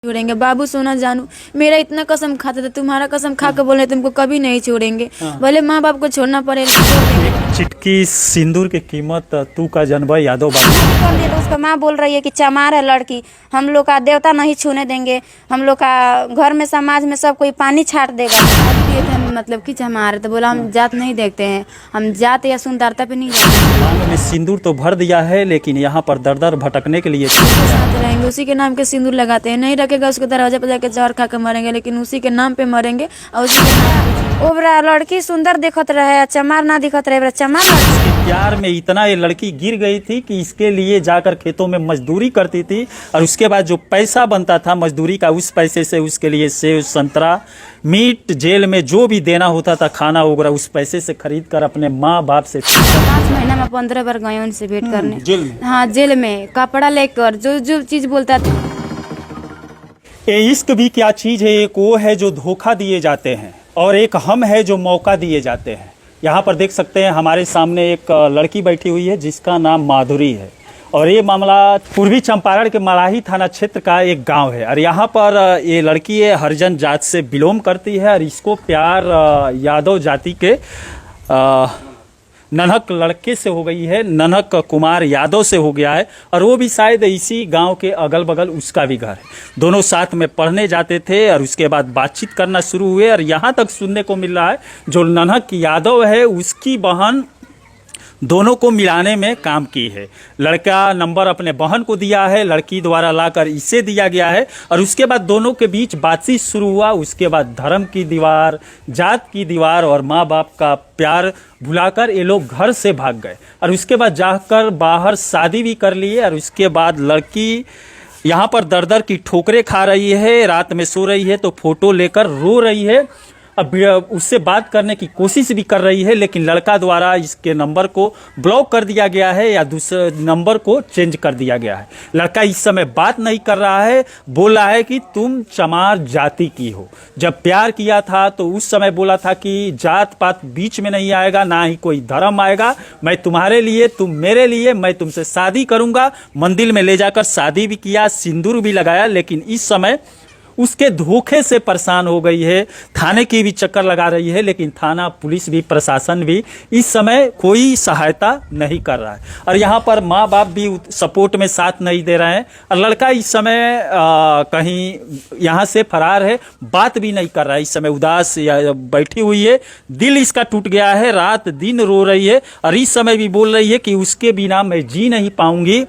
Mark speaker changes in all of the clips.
Speaker 1: छोड़ेंगे। बाबू सोना जानू मेरा इतना कसम खाते थे, तुम्हारा कसम खा के बोले तुमको कभी नहीं छोड़ेंगे। भले माँ बाप को छोड़ना पड़े
Speaker 2: चिटकी सिंदूर की कीमत तू का जनबा यादव बाबू।
Speaker 3: उसका माँ बोल रही है कि चमार है लड़की, हम लोग का देवता नहीं छूने देंगे, हम लोग का घर में समाज में सब कोई पानी छाट देगा।
Speaker 1: मतलब कि हमारे तो बोला हम जात नहीं देखते हैं, हम जात या सुंदरता पे नहीं जाते
Speaker 2: हैं। सिंदूर तो भर दिया है लेकिन यहाँ पर दर दर भटकने के लिए
Speaker 1: साथ रहेंगे, उसी के नाम के सिंदूर लगाते हैं। नहीं रखेगा उसके दरवाजे पर जाके जहर खा के मरेंगे, लेकिन उसी के नाम पे मरेंगे और उसी के नाम
Speaker 3: ओबरा लड़की सुंदर दिखत रहे, चमार ना दिखत रहे, चमार
Speaker 2: प्यार में इतना ये लड़की गिर गई थी कि इसके लिए जाकर खेतों में मजदूरी करती थी और उसके बाद जो पैसा बनता था मजदूरी का, उस पैसे से उसके लिए सेव, संतरा, मीट, जेल में जो भी देना होता था खाना वगैरह, उस पैसे से खरीद कर अपने माँ बाप से
Speaker 1: 5 महीना में 15 बार गए उनसे भेंट करने।
Speaker 2: जेल में?
Speaker 1: हाँ जेल में कपड़ा लेकर जो जो चीज बोलता था।
Speaker 2: ये इश्क भी क्या चीज़ है, एक वो है जो धोखा दिए जाते हैं और एक हम है जो मौका दिए जाते हैं। यहाँ पर देख सकते हैं हमारे सामने एक लड़की बैठी हुई है जिसका नाम माधुरी है और ये मामला पूर्वी चंपारण के मलाही थाना क्षेत्र का एक गांव है और यहाँ पर ये लड़की हरिजन जात से बिलोंग करती है और इसको प्यार यादव जाति के नन्हक लड़के से हो गई है, नन्हक कुमार यादव से हो गया है और वो भी शायद इसी गांव के अगल बगल उसका भी घर है। दोनों साथ में पढ़ने जाते थे और उसके बाद बातचीत करना शुरू हुए और यहाँ तक सुनने को मिल रहा है जो नन्हक यादव है उसकी बहन दोनों को मिलाने में काम की है। लड़का नंबर अपने बहन को दिया है, लड़की द्वारा लाकर इसे दिया गया है और उसके बाद दोनों के बीच बातचीत शुरू हुआ। उसके बाद धर्म की दीवार, जात की दीवार और माँ बाप का प्यार भुलाकर ये लोग घर से भाग गए और उसके बाद जाकर बाहर शादी भी कर लिए और उसके बाद लड़की यहाँ पर दर दर की ठोकरें खा रही है, रात में सो रही है तो फोटो लेकर रो रही है। अब उससे बात करने की कोशिश भी कर रही है लेकिन लड़का द्वारा इसके नंबर को ब्लॉक कर दिया गया है या दूसरे नंबर को चेंज कर दिया गया है। लड़का इस समय बात नहीं कर रहा है, बोल रहा है कि तुम चमार जाति की हो। जब प्यार किया था तो उस समय बोला था कि जात पात बीच में नहीं आएगा, ना ही कोई धर्म आएगा, मैं तुम्हारे लिए, तुम मेरे लिए, मैं तुमसे शादी करूंगा। मंदिर में ले जाकर शादी भी किया, सिंदूर भी लगाया, लेकिन इस समय उसके धोखे से परेशान हो गई है। थाने की भी चक्कर लगा रही है लेकिन थाना, पुलिस भी, प्रशासन भी इस समय कोई सहायता नहीं कर रहा है और यहाँ पर माँ बाप भी सपोर्ट में साथ नहीं दे रहे हैं और लड़का इस समय कहीं यहाँ से फरार है, बात भी नहीं कर रहा है। इस समय उदास या बैठी हुई है, दिल इसका टूट गया है, रात दिन रो रही है और इस समय भी बोल रही है कि उसके बिना मैं जी नहीं पाऊंगी।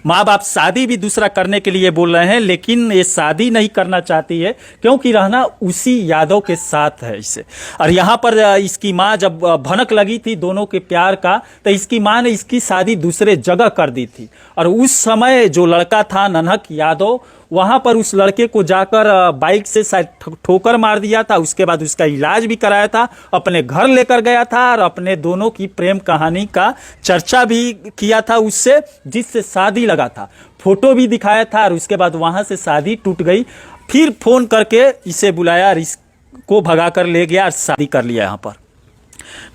Speaker 2: माँ बाप शादी भी दूसरा करने के लिए बोल रहे हैं लेकिन ये शादी नहीं करना चाहती है क्योंकि रहना उसी यादव के साथ है इसे। और यहाँ पर इसकी माँ जब भनक लगी थी दोनों के प्यार का तो इसकी माँ ने इसकी शादी दूसरे जगह कर दी थी और उस समय जो लड़का था नन्हक यादव वहाँ पर उस लड़के को जाकर बाइक से शायद ठोकर मार दिया था। उसके बाद उसका इलाज भी कराया था, अपने घर लेकर गया था और अपने दोनों की प्रेम कहानी का चर्चा भी किया था उससे, जिससे शादी लगा था, फोटो भी दिखाया था और उसके बाद वहाँ से शादी टूट गई। फिर फोन करके इसे बुलाया और इसको भगा कर ले गया और शादी कर लिया। यहाँ पर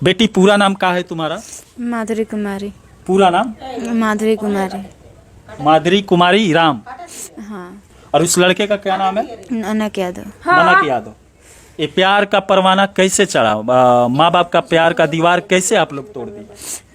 Speaker 2: बेटी पूरा नाम क्या है तुम्हारा?
Speaker 1: माधुरी कुमारी।
Speaker 2: पूरा नाम?
Speaker 1: माधुरी कुमारी।
Speaker 2: माधुरी कुमारी राम।
Speaker 1: हाँ।
Speaker 2: और उस लड़के का क्या नाम है?
Speaker 1: ननक यादव।
Speaker 2: ननक यादव। ये प्यार का परवाना कैसे चढ़ा? माँ बाप का प्यार का दीवार कैसे आप लोग तोड़ दी?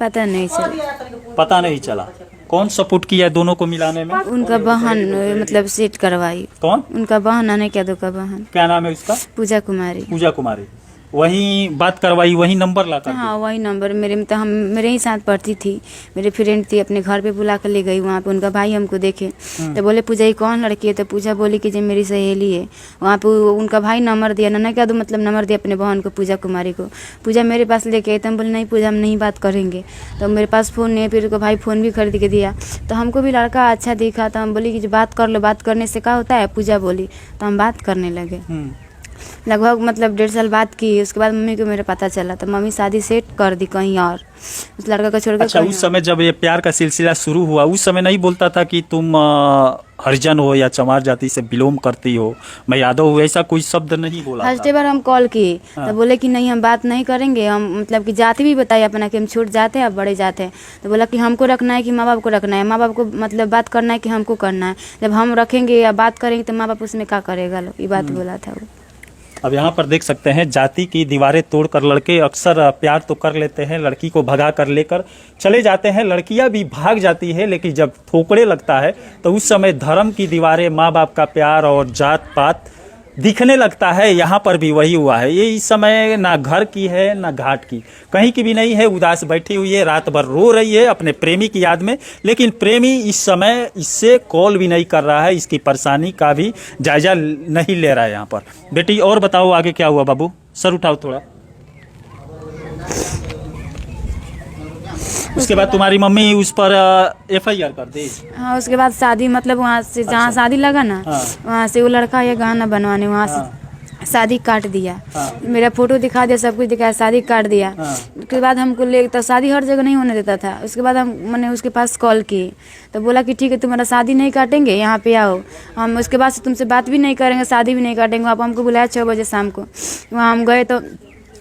Speaker 1: पता नहीं चला।
Speaker 2: पता नहीं चला। कौन सपोर्ट किया दोनों को मिलाने में?
Speaker 1: उनका बहन मतलब सेट करवाई।
Speaker 2: कौन?
Speaker 1: उनका बहन, ननक यादव का बहन।
Speaker 2: क्या नाम है उसका?
Speaker 1: पूजा कुमारी।
Speaker 2: पूजा कुमारी। वही बात करवाई, वही नंबर ला कर?
Speaker 1: हाँ वही नंबर। मेरे ही साथ पढ़ती थी, मेरे फ्रेंड थी, अपने घर पे बुला कर ले गई। वहाँ पे उनका भाई हमको देखे तो बोले पूजा ये कौन लड़की है? तो पूजा बोली कि जो मेरी सहेली है। वहाँ पे उनका भाई नंबर दिया, ननक यादव मतलब नंबर दिया अपने बहन को, पूजा कुमारी को। पूजा मेरे पास लेके आई तो हम बोले नहीं पूजा हम नहीं बात करेंगे। तो मेरे पास फ़ोन नहीं है, फिर उसका भाई फ़ोन भी खरीद के दिया। तो हमको भी लड़का अच्छा दिखा तो हम बोली कि बात कर लो, बात करने से क्या होता है? पूजा बोली तो हम बात करने लगे। लगभग मतलब 1.5 साल बाद की। उसके बाद मम्मी को मेरा पता चला तो मम्मी शादी सेट कर दी कहीं और, उस लड़का को छोड़ के
Speaker 2: अच्छा,
Speaker 1: कहीं
Speaker 2: उस
Speaker 1: और।
Speaker 2: समय जब ये प्यार का सिलसिला शुरू हुआ उस समय नहीं बोलता था कि तुम हरिजन हो या चमार जाति से बिलोंग करती हो, मैं यादव हूँ, ऐसा कोई शब्द नहीं बोला
Speaker 1: फर्स्ट
Speaker 2: था?
Speaker 1: बार हम कॉल किए
Speaker 2: हाँ।
Speaker 1: तो बोले कि नहीं हम बात नहीं करेंगे, हम मतलब कि जाति भी बताइए अपना कि हम छोट जाते हैं, अब बड़े जाते हैं। तो बोला कि हमको रखना है कि माँ बाप को रखना है, माँ बाप को मतलब बात करना है कि हमको करना है, जब हम रखेंगे या बात करेंगे तो माँ बाप उसमें क्या करेगा लो, ये बात बोला था वो।
Speaker 2: अब यहाँ पर देख सकते हैं जाति की दीवारें तोड़कर लड़के अक्सर प्यार तो कर लेते हैं, लड़की को भगा कर लेकर चले जाते हैं, लड़कियां भी भाग जाती है, लेकिन जब ठोकरे लगता है तो उस समय धर्म की दीवारें, माँ बाप का प्यार और जात पात दिखने लगता है। यहाँ पर भी वही हुआ है। ये इस समय ना घर की है ना घाट की, कहीं की भी नहीं है, उदास बैठी हुई है, रात भर रो रही है अपने प्रेमी की याद में, लेकिन प्रेमी इस समय इससे कॉल भी नहीं कर रहा है, इसकी परेशानी का भी जायजा नहीं ले रहा है यहाँ पर। बेटी और बताओ आगे क्या हुआ? बाबू सर उठाओ थोड़ा। उसके बाद तुम्हारी मम्मी उस पर FIR कर दी?
Speaker 1: हाँ, उसके बाद शादी मतलब वहाँ से जहाँ
Speaker 2: अच्छा।
Speaker 1: शादी लगा ना,
Speaker 2: हाँ।
Speaker 1: वहाँ से वो लड़का ये गहना बनवाने वहाँ से शादी काट दिया।
Speaker 2: हाँ।
Speaker 1: मेरा फोटो दिखा दिया, सब कुछ दिखाया, शादी काट दिया।
Speaker 2: हाँ।
Speaker 1: उसके बाद हमको ले तो शादी हर जगह नहीं होने देता था। उसके बाद हम मैंने उसके पास कॉल की तो बोला कि ठीक है तुम्हारा शादी नहीं काटेंगे, यहाँ पे आओ, हम उसके बाद से तुमसे बात भी नहीं करेंगे, शादी भी नहीं काटेंगे। आप हमको बुलाया 6 बजे शाम को, वहाँ हम गए तो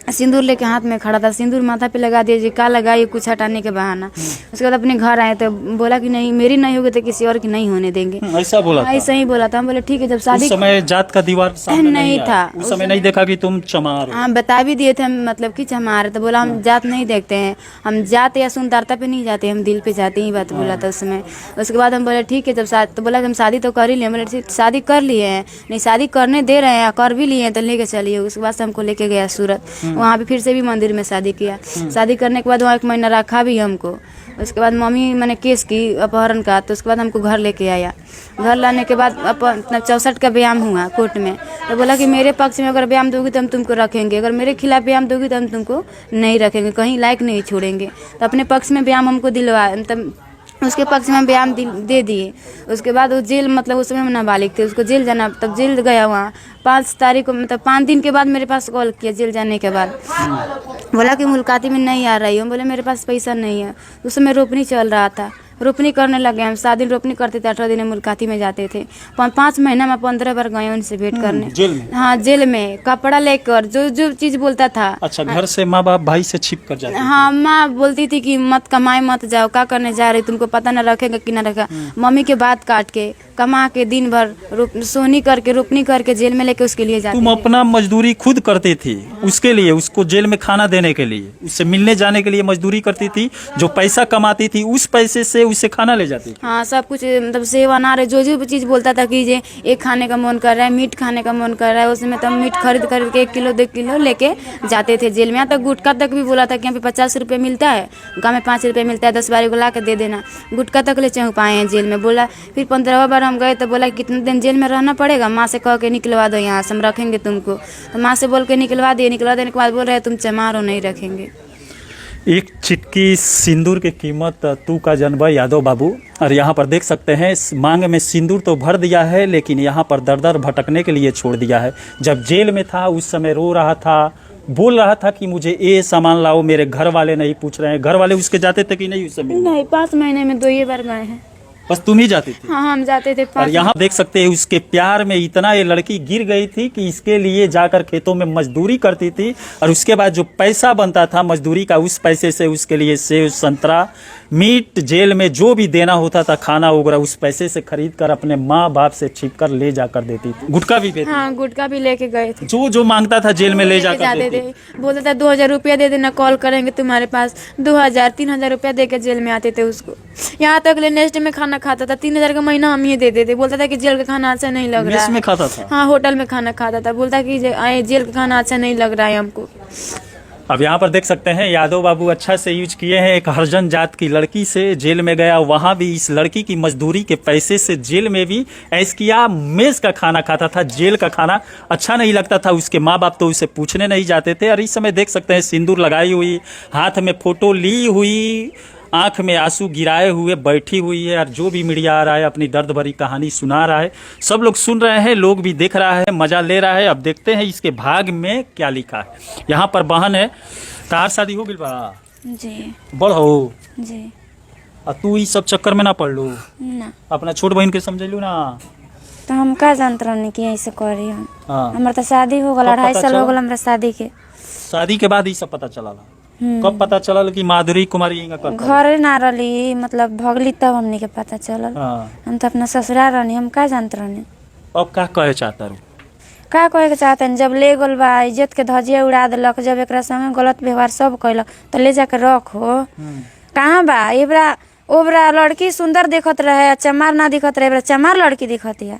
Speaker 1: सिंदूर लेके हाथ में खड़ा था, सिंदूर माथा पे लगा दिया जी, का लगाइए कुछ हटाने के बहाना। उसके बाद अपने घर आए तो बोला कि नहीं मेरी नहीं होगी तो किसी और की नहीं होने देंगे।
Speaker 2: ऐसा बोला था?
Speaker 1: ऐसा ही बोला था। हम बोले ठीक है, जब शादी
Speaker 2: उस समय जात का दीवार सामने
Speaker 1: नहीं
Speaker 2: आया?
Speaker 1: था।
Speaker 2: उस समय नहीं देखा कि तुम चमार हो?
Speaker 1: हाँ बता भी दिए थे हम, मतलब कि हमारे, तो बोला हम जात नहीं देखते हैं, हम जात या सुंदरता पे नहीं जाते, हम दिल पे जाते हैं, ये बात बोला था उसमें। उसके बाद हम बोले ठीक है, जब तो बोला कि हम शादी तो कर ही लिए। बोले ठीक, शादी कर लिए हैं, नहीं शादी करने दे रहे हैं, कर भी लिए हैं तो लेके चलिए। उसके बाद से हमको लेके गया सूरत, वहाँ पे फिर से भी मंदिर में शादी किया। शादी करने के बाद वहाँ 1 महीना रखा भी हमको। उसके बाद मम्मी मैंने केस की अपहरण का, तो उसके बाद हमको घर लेके आया। घर लाने के बाद अपन 64 का बयान हुआ कोर्ट में, तो बोला कि मेरे पक्ष में अगर बयान दोगी तो हम तुमको रखेंगे, अगर मेरे खिलाफ बयान दोगी तो हम तुमको नहीं रखेंगे, कहीं लायक नहीं छोड़ेंगे। तो अपने पक्ष में बयान हमको दिलवा, तब उसके पक्ष में बयान दे दिए। उसके बाद वो जेल, मतलब उस समय हम नाबालिग थे, उसको जेल जाना, तब जेल गया वहाँ 5 तारीख को, मतलब 5 दिन के बाद मेरे पास कॉल किया जेल जाने के बाद। बोला कि मुलाकाती में नहीं आ रही हूँ, बोले मेरे पास पैसा नहीं है। उस समय रोपनी चल रहा था, रोपनी करने लगे हम, 7 दिन रोपनी करते थे, 18 दिन मुलाकाती में जाते थे। 5 महीना में 15 बार गए उनसे भेंट करने।
Speaker 2: जेल में?
Speaker 1: हाँ जेल में, कपड़ा लेकर जो जो चीज़ बोलता था।
Speaker 2: अच्छा, घर से माँ बाप भाई से छिप कर जाते?
Speaker 1: हाँ, माँ बोलती थी कि मत कमाए मत जाओ, क्या करने जा रही, तुमको पता न रखेगा कि न रखा। मम्मी के बात काट के कमा के दिन भर सोनी करके रोपनी करके जेल में लेके उसके लिए जाते
Speaker 2: तुम
Speaker 1: थे।
Speaker 2: अपना मजदूरी खुद करती थी उसके लिए, उसको जेल में खाना देने के लिए, उससे मिलने जाने के लिए मजदूरी करती थी, जो पैसा कमाती थी उस पैसे से उसे खाना ले जाती थी?
Speaker 1: हाँ, सब कुछ मतलब सेव अनार जो जो भी चीज़ बोलता था कि ये एक खाने का मन कर रहा है, मीट खाने का मन कर रहा है, उसमें तो मीट खरीद खरीद के 1 किलो 2 किलो लेके जाते थे जेल में। यहाँ तक गुटखा तक भी बोला था कि यहाँ पे 50 रुपये मिलता है, गाँव में 5 रुपये मिलता है, 10 बारी को ला के दे देना। गुटखा तक ले चौंक पाए हैं जेल में। बोला फिर 15वां बार हम गए तो बोला कितने दिन जेल में रहना पड़ेगा, माँ से कह के निकलवा दो यहाँ से, हम रखेंगे तुमको। तो माँ से बोल के निकलवा दिए। निकलवा देने के बाद बोल रहे तुम चमार हो, नहीं रखेंगे।
Speaker 2: एक चिटकी सिंदूर की कीमत तू का जनबा यादव बाबू। और यहाँ पर देख सकते हैं मांग में सिंदूर तो भर दिया है, लेकिन यहाँ पर दर दर भटकने के लिए छोड़ दिया है। जब जेल में था उस समय रो रहा था, बोल रहा था कि मुझे ये सामान लाओ, मेरे घर वाले नहीं पूछ रहे हैं। घर वाले उसके जाते थे कि नहीं उस समय?
Speaker 1: नहीं, 5 महीने में 2 बार गए हैं।
Speaker 2: बस तुम ही जाती थी?
Speaker 1: हाँ, हम जाते थे।
Speaker 2: और यहाँ देख सकते हैं उसके प्यार में इतना ये लड़की गिर गई थी कि इसके लिए जाकर खेतों में मजदूरी करती थी, और उसके बाद जो पैसा बनता था मजदूरी का, उस पैसे से उसके लिए सेब संतरा मीट जेल में जो भी देना होता था खाना वगैरह, उस पैसे से खरीद कर अपने माँ बाप से छिप कर ले जाकर देती थी। गुटखा भी देती?
Speaker 1: हाँ, गुटखा भी लेके गए थे।
Speaker 2: जो जो मांगता था जेल में ले जाकर
Speaker 1: जाते
Speaker 2: देती?
Speaker 1: थे। बोलता था 2000 रुपया दे देना, कॉल करेंगे तुम्हारे पास। 2000 3000 रुपया दे के जेल में आते थे उसको। यहाँ तक ले नेक्स्ट में खाना खाता था, 3000 का महीना हम ही देते थे। बोलता था कि जेल का खाना अच्छा नहीं लग रहा
Speaker 2: मेस
Speaker 1: है।
Speaker 2: में खाता था?
Speaker 1: हाँ, होटल में खाना खाता था। बोलता कि जेल का खाना अच्छा नहीं लग रहा है हमको।
Speaker 2: अब यहाँ पर देख सकते हैं यादव बाबू अच्छा से यूज किए हैं। एक हरिजन जात की लड़की से जेल में गया, वहाँ भी इस लड़की की मजदूरी के पैसे से जेल में भी ऐश किया, मेस का खाना खाता था। जेल का खाना अच्छा नहीं लगता था, उसके माँ बाप तो उसे पूछने नहीं जाते थे। और इस समय देख सकते हैं सिंदूर लगाई हुई, हाथ में फोटो ली हुई, आंख में आंसू गिराए हुए बैठी हुई है और जो भी मीडिया आ रहा है अपनी दर्द भरी कहानी सुना रहा है। सब लोग सुन रहे हैं, लोग भी देख रहा है, मजा ले रहा है। अब देखते हैं इसके भाग में क्या लिखा है। यहाँ पर बहन है, तार शादी हो गई बा
Speaker 3: जी
Speaker 2: बड़ हो
Speaker 3: जी
Speaker 2: और तू इस सब चक्कर में ना पड़ लो,
Speaker 3: ना
Speaker 2: अपना छोट बहन के समझलू ना।
Speaker 3: तो हम का जानत रहनी कि ऐसे करी हम।
Speaker 2: हाँ,
Speaker 3: हमारा तो शादी हो गल,
Speaker 2: कब
Speaker 3: 2.5
Speaker 2: पता
Speaker 3: साल
Speaker 2: चला?
Speaker 3: हो गल हमरा शादी के।
Speaker 2: शादी के बाद ही सब पता चला। कब पता चलल कि माधुरी कुमारी इंगा करता?
Speaker 3: घरे ना रही, मतलब भगली तब हमनी के पता चलल।
Speaker 2: हाँ,
Speaker 3: हम तो अपना ससुराल रहनी, हम का जानत रहनी।
Speaker 2: अब का कहे चाहता रू?
Speaker 3: का कहे के चाहते हैं, जब ले गल बा इज्जत के धजिया उड़ा देलक, जब एकरा संगे गलत व्यवहार सब कैलक तो ले जाके रखो। कहाँ बा एबरा ओबरा लड़की सुंदर दिखत रहे, चमार ना दिखत रहे, एबरा चमार लड़की दिखत है।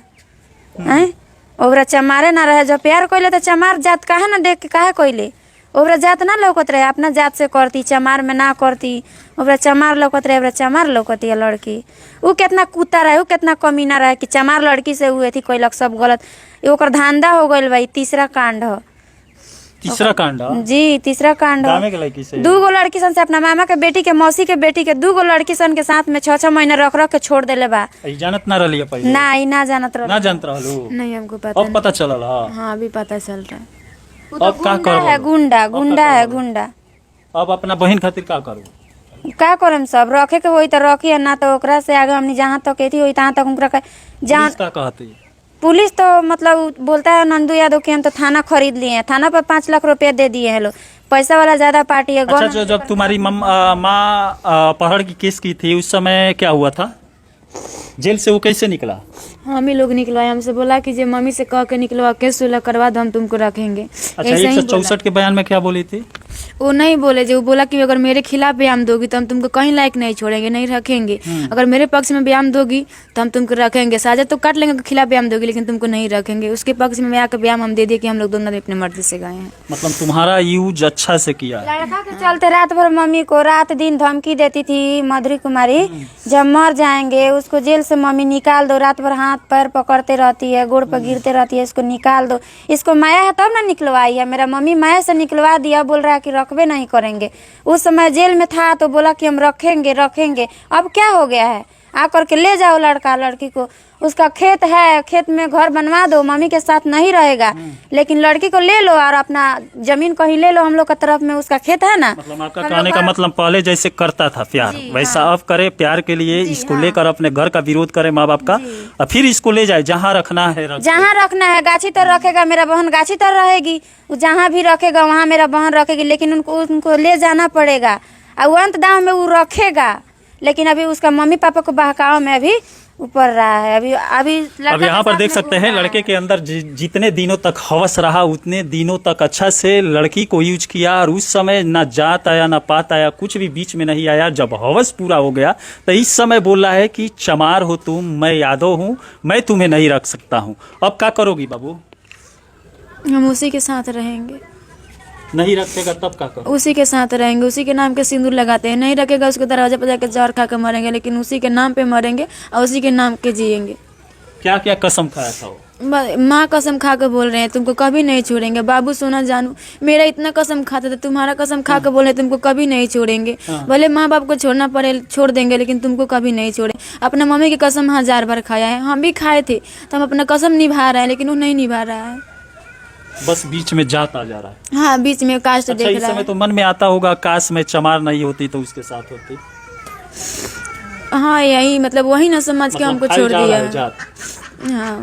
Speaker 3: हैं ओबरा चमारे ना रहे, जब प्यार कोइले तो चमार जात काहे ना देख के काहे कोइले। ओबरा जात ना लौकत रहे, अपना जात से करती, चमार में ना करती। ओबरा चमार लौकत रहे, ओबरा चमार लौकती है लड़की। उ कितना कुत्ता रहे, उ कितना कमीना रहे कि चमार लड़की से हुए थी कोइलक सब गलत। ओकर धांधा हो गइल भाई। तीसरा कांड ह।
Speaker 2: तीसरा कांड
Speaker 3: जी तीसरा कांड
Speaker 2: गामे के लड़की से
Speaker 3: 2 गो लड़की सन से, अपना मामा के बेटी के, मौसी के बेटी के 2 गो लड़की सन के साथ में 6-6 महीने रख रख के छोड़ देले बा।
Speaker 2: ई जानत ना रहली पहले?
Speaker 3: ना ई ना जानत रह।
Speaker 2: ना जानत रहलू?
Speaker 1: नहीं हमको पता
Speaker 2: अब पता चलल?
Speaker 1: हाँ अभी पता चल रहा है।
Speaker 2: अब का
Speaker 3: गुंडा है,
Speaker 2: करो?
Speaker 3: गुंडा गुंडा है, गुंडा।
Speaker 2: अब अपना बहन खातिर का करू?
Speaker 3: का करम, सब रखे के होई तो रखी, ना तो ओकरा से आगे हमनी जहाँ तक एथी होई तहाँ तक उनका जहाँ।
Speaker 2: पुलिस का कहती?
Speaker 3: पुलिस तो मतलब बोलता है नंदू यादव कि हम तो थाना खरीद लिए हैं, थाना पर 5 लाख रुपए दे दिए हैं लोग। पैसा वाला ज्यादा पार्टी है।
Speaker 2: अच्छा, जो जब तुम्हारी माँ अपहरण की केस की थी उस समय क्या हुआ था? जेल से वो कैसे निकला?
Speaker 1: हम ही लोग निकलवाए, हमसे बोला कि जे मम्मी से कह के निकलवा के सुलह करवा दो, हम तुमको रखेंगे।
Speaker 2: अच्छा,
Speaker 1: ऐसे ही
Speaker 2: 164 के बयान में क्या बोली थी?
Speaker 1: वो नहीं बोले, जो बोला कि अगर मेरे खिलाफ बयान दोगी तो हम तुमको कहीं लायक नहीं छोड़ेंगे, नहीं रखेंगे। अगर मेरे पक्ष में बयान दोगी तो हम तुमको रखेंगे। साजा तो काट लेंगे, खिलाफ बयान दोगी लेकिन तुमको नहीं रखेंगे। उसके पक्ष में आकर बयान हम दे दिए कि हम लोग दोनों अपने मर्जी से गए हैं।
Speaker 2: मतलब तुम्हारा यूज अच्छा से किया है।
Speaker 3: लड़का के चलते रात भर मम्मी को रात दिन धमकी देती थी माधुरी कुमारी, जब मर जाएंगे उसको जेल से मम्मी निकाल दो। रात भर हाथ पैर पकड़ते रहती है, गोड़ पर गिरते रहती है, इसको निकाल दो। इसको माया है तब ना निकलवाई है। मेरा मम्मी माया से निकलवा दिया, बोल रहा है कि रखबे नहीं करेंगे। उस समय जेल में था तो बोला कि हम रखेंगे रखेंगे। अब क्या हो गया है, आकर के ले जाओ लड़का लड़की को। उसका खेत है, खेत में घर बनवा दो, मम्मी के साथ नहीं रहेगा, लेकिन लड़की को ले लो और अपना जमीन कहीं ले लो। हम लोग का तरफ में उसका खेत है ना।
Speaker 2: मतलब आपका कहने का मतलब पहले जैसे करता था प्यार वैसा अब करे, प्यार के लिए इसको लेकर अपने घर का विरोध करे माँ बाप का, और फिर इसको ले जाए जहाँ रखना है
Speaker 3: जहाँ रखना है। गाछी तर रखेगा मेरा बहन, गाछी तर रहेगी। वो जहाँ भी रखेगा वहाँ मेरा बहन रखेगी, लेकिन उनको ले जाना पड़ेगा। और अंत दाव में वो रखेगा, लेकिन अभी उसका मम्मी पापा को बहकाव में अभी ऊपर रहा है। अभी
Speaker 2: अब यहाँ पर देख सकते हैं लड़के के अंदर जितने दिनों तक हवस रहा उतने दिनों तक अच्छा से लड़की को यूज किया, और उस समय ना जात आया ना पात आया, कुछ भी बीच में नहीं आया। जब हवस पूरा हो गया तो इस समय बोल रहा है कि चमार हो तुम, मैं यादव हूँ, मैं तुम्हें नहीं रख सकता हूँ। अब क्या करोगी बाबू?
Speaker 1: हम उसी के साथ रहेंगे।
Speaker 2: नहीं रखेगा तब क्या करो?
Speaker 1: उसी के साथ रहेंगे, उसी के नाम के सिंदूर लगाते हैं। नहीं रखेगा उसके दरवाजे पर जाकर जहर खा के मरेंगे, लेकिन उसी के नाम पे मरेंगे और उसी के नाम के जिएंगे।
Speaker 2: क्या क्या कसम खाया था वो?
Speaker 1: माँ कसम खा के बोल रहे हैं तुमको कभी नहीं छोड़ेंगे। बाबू सोना जानू मेरा इतना कसम खाते थे, तुम्हारा कसम खा के बोल रहे तुमको कभी नहीं छोड़ेंगे। भले माँ बाप को छोड़ना पड़े छोड़ देंगे, लेकिन तुमको कभी नहीं छोड़े। अपना मम्मी की कसम 1000 बार खाया है, हम भी खाए थे, तो हम अपना कसम निभा रहे हैं, लेकिन वो नहीं निभा रहा है।
Speaker 2: बस बीच में जात आ जा रहा है।
Speaker 1: हाँ बीच में कास्ट
Speaker 2: अच्छा,
Speaker 1: देख
Speaker 2: इस
Speaker 1: रहा
Speaker 2: समय
Speaker 1: है।
Speaker 2: तो मन में आता होगा काश में चमार नहीं होती तो उसके साथ होती।
Speaker 1: हाँ यही मतलब वही ना समझ के हमको
Speaker 2: खाई
Speaker 1: छोड़
Speaker 2: जा रहा
Speaker 1: दिया
Speaker 2: है
Speaker 1: है।
Speaker 2: जात।
Speaker 1: हाँ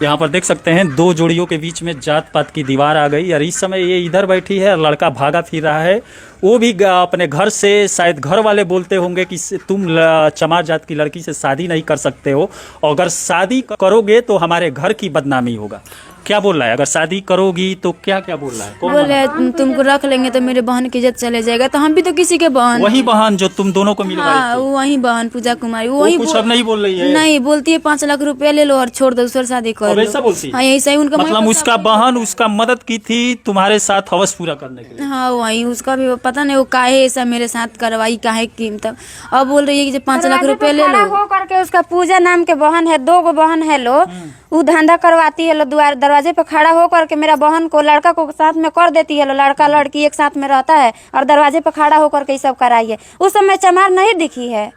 Speaker 2: यहाँ पर देख सकते हैं 2 जोड़ियों के बीच में जात पात की दीवार आ गई, और इस समय ये इधर बैठी है, लड़का भागा फिर रहा है। वो भी अपने घर से, शायद घर वाले बोलते होंगे कि तुम चमार जात की लड़की से शादी नहीं कर सकते हो, और अगर शादी करोगे तो हमारे घर की बदनामी होगा। क्या बोल रहा है? अगर शादी करोगी तो क्या क्या बोल रहा है? कौन
Speaker 1: बोले तुमको रख लेंगे तो मेरे बहन की इज्जत चले जाएगा। तो हम भी तो किसी के बहन
Speaker 2: वही बहन जो तुम दोनों को मिलवाई
Speaker 1: हाँ
Speaker 2: थी?
Speaker 1: वही बहन पूजा कुमारी
Speaker 2: वो कुछ अब नहीं बोल रही है?
Speaker 1: नहीं बोलती है 5 लाख रुपया ले लो और छोड़ दो, दूसरा शादी कर लो।
Speaker 2: ऐसा बोलती है?
Speaker 1: हाँ यही सही उनका
Speaker 2: मतलब उसका बहन उसका मदद की थी तुम्हारे साथ हवस पूरा करने के लिए?
Speaker 1: हाँ वही उसका भी पता नहीं वो काहे ऐसा मेरे साथ करवाई, काहे की तब अब बोल रही है कि 5 लाख रुपया ले लो।
Speaker 3: हो करके उसका पूजा नाम के बहन है, 2 गो बहन है लो, वो धंधा करवाती है लो, दरवाजे दरवाजे पर खड़ा होकर के मेरा बहन को लड़का को साथ में कर देती है, लड़का लड़की एक साथ में रहता है और दरवाजे पर खड़ा होकर के ये सब कराई है। उस समय चमार नहीं दिखी है।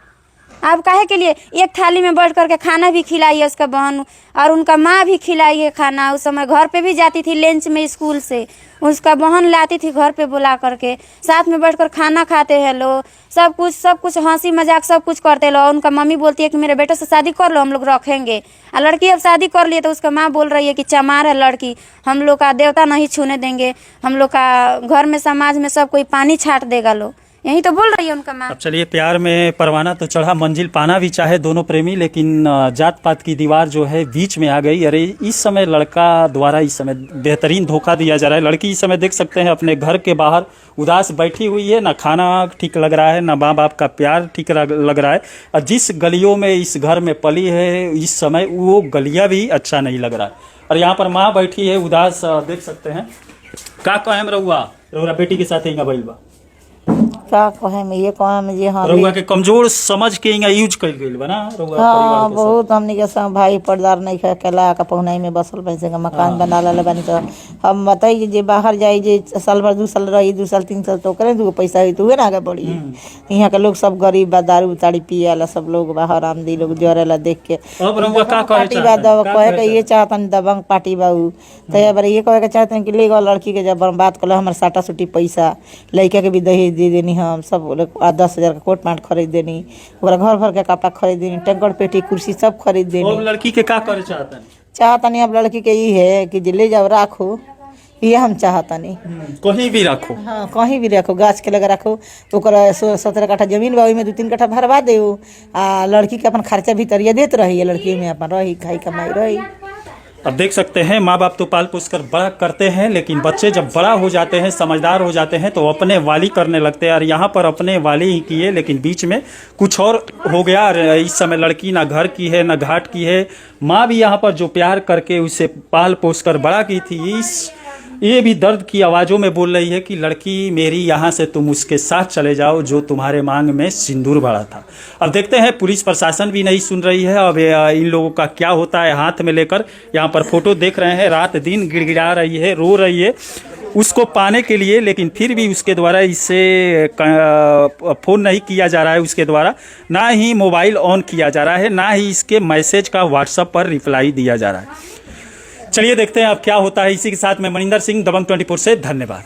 Speaker 3: आप काहे के लिए एक थाली में बैठ करके खाना भी खिलाई है उसका बहन और उनका माँ भी खिलाई है खाना। उस समय घर पे भी जाती थी लंच में स्कूल से, उसका बहन लाती थी घर पे बुला करके, साथ में बैठकर खाना खाते हैं लोग, सब कुछ हंसी मजाक सब कुछ करते लो। उनका मम्मी बोलती है कि मेरे बेटे से शादी कर लो, हम लोग रखेंगे। और लड़की अब शादी कर लिए तो उसका माँ बोल रही है कि चमार है लड़की, हम लोग का देवता नहीं छूने देंगे, हम लोग का घर में समाज में सब कोई पानी छाट देगा लोग, यही तो बोल रही है उनका माँ।
Speaker 2: अब चलिए, प्यार में परवाना तो चढ़ा, मंजिल पाना भी चाहे दोनों प्रेमी, लेकिन जात पात की दीवार जो है बीच में आ गई। अरे इस समय लड़का द्वारा इस समय बेहतरीन धोखा दिया जा रहा है। लड़की इस समय देख सकते हैं अपने घर के बाहर उदास बैठी हुई है, ना खाना ठीक लग रहा है, ना माँ बाप का प्यार ठीक लग रहा है। और जिस गलियों में इस घर में पली है इस समय, वो गलियाँ भी अच्छा नहीं लग रहा है। और यहाँ पर माँ बैठी है उदास, देख सकते हैं। का कहम रहुआ बेटी के साथ ही भइल बा,
Speaker 4: का कहे में ये कहे में जे हाँ
Speaker 2: रउआ के कमजोर समझ के इहाँ यूज कइल गइल बा ना रउआ
Speaker 4: हाँ
Speaker 2: परिवार के
Speaker 4: बहुत हमनी के संग भाई पर्दार नहीं खे केला का पहुनाई में बसल पैसे का मकान बना ले बानी। तो हम बताई जे बाहर जाई जे साल भर 2 साल रही 2 साल 3 साल तो करे 2 पैसा हुई तो ना आगे बढ़ी। यहाँ के लोग सब गरीब बा, दारू ताड़ी पियला, सब लोग बाहर आमदी लोग जरेला देख के।
Speaker 2: अब रउआ का कहे
Speaker 4: पार्टी बा दब कहे के ये चाहतन दबंग पार्टी बा उ तो ये बार ये कहे के चाहतन कि ले गो लड़की के जब बर्बाद कल हमर साटा सुटी पैसा लड़का के भी दहेज दे देनी, हम सब 10,000 का कोट पैंट खरीद देनी, ओकरा घर भर के कपड़ा खरीद देनी, टंकर पेटी कुर्सी सब खरीद देनी।
Speaker 2: अब लड़की के का करे
Speaker 4: चाहतनी अब लड़की के ये है कि जे ले जाओ राखो, ये हम चाहतनी
Speaker 2: कहीं भी रखो।
Speaker 4: हाँ कहीं भी रखो, गाछ के लगा रखो, ओकरा 17 कट्ठा जमीन बा में 2-3 कट्ठा भरवा दे आ लड़की के अपन खर्चा भी तरिया देत रही है, लड़की में अपन रही खाई कमाई रही।
Speaker 2: अब देख सकते हैं माँ बाप तो पाल पोस कर बड़ा करते हैं, लेकिन बच्चे जब बड़ा हो जाते हैं, समझदार हो जाते हैं तो अपने वाली करने लगते हैं। और यहाँ पर अपने वाली ही किए, लेकिन बीच में कुछ और हो गया। इस समय लड़की ना घर की है ना घाट की है। माँ भी यहाँ पर जो प्यार करके उसे पाल पोस कर बड़ा की थी, ये भी दर्द की आवाज़ों में बोल रही है कि लड़की मेरी, यहाँ से तुम उसके साथ चले जाओ जो तुम्हारे मांग में सिंदूर भरा था। अब देखते हैं, पुलिस प्रशासन भी नहीं सुन रही है। अब इन लोगों का क्या होता है। हाथ में लेकर यहाँ पर फोटो देख रहे हैं, रात दिन गिड़गिड़ा रही है, रो रही है उसको पाने के लिए, लेकिन फिर भी उसके द्वारा इससे फ़ोन नहीं किया जा रहा है, उसके द्वारा ना ही मोबाइल ऑन किया जा रहा है, ना ही इसके मैसेज का व्हाट्सएप पर रिप्लाई दिया जा रहा है। चलिए देखते हैं अब क्या होता है। इसी के साथ मैं मनिंदर सिंह, दबंग 24 से धन्यवाद।